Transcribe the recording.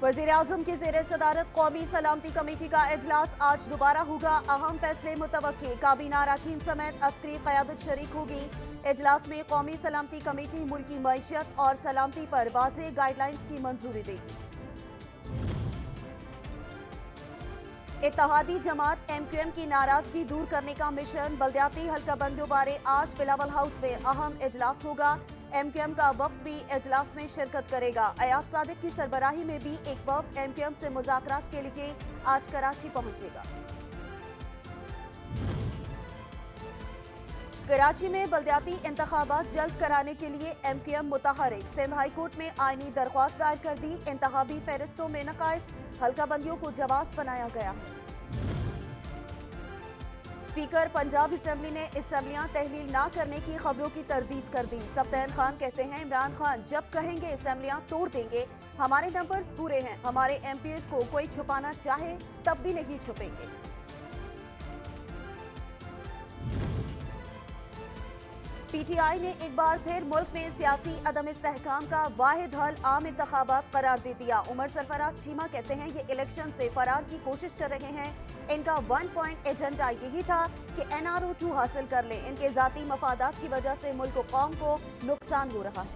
वज़ीर-ए-आज़म की ज़ेर सदारत कौमी सलामती कमेटी का इजलास आज दोबारा होगा। अहम फैसले मुतवक्की। काबीना अरकान समेत अस्करी क़यादत शरीक होगी। इजलास में कौमी सलामती कमेटी मुल्की मईशत और सलामती पर वाज़ेह गाइडलाइंस की मंजूरी देगी। इत्तेहादी जमात MQM की नाराजगी दूर करने का मिशन। बल्दियाती हल्का बंदियों बारे आज बिलावल हाउस में अहम इजलास होगा। MQM का वफ्द भी इजलास में शिरकत करेगा। अयाज सादिक की सरबराही में भी एक वफ्द MQM से मुज़ाकरात के लिए आज कराची पहुंचेगा। कराची में बल्दियाती इंतखाबात जल्द कराने के लिए MQM मुतहरिक। सिंध हाई कोर्ट में आईनी दरख्वास्त दायर कर दी। इंतखाबी फहरिस्तों में नकाइस हल्का बंदियों को जवाब बनाया गया है। स्पीकर पंजाब असेंबली ने असेंबलियां तहलील न करने की खबरों की तरदीद कर दी। सफ्तान खान कहते हैं इमरान खान जब कहेंगे असेंबलियां तोड़ देंगे। हमारे नंबर्स पूरे हैं। हमारे MPs को कोई छुपाना चाहे तब भी नहीं छुपेंगे। PTI ने एक बार फिर मुल्क में सियासी अदम इस्तेहकाम का वाहिद हल आम इंतखाबात करार दे दिया। उमर सरफराज चीमा कहते हैं ये इलेक्शन से फरार की कोशिश कर रहे हैं। इनका 1 पॉइंट एजेंडा यही था कि NRO 2 हासिल कर लें। इनके जाती मफादात की वजह से मुल्क और कौम को नुकसान हो रहा है।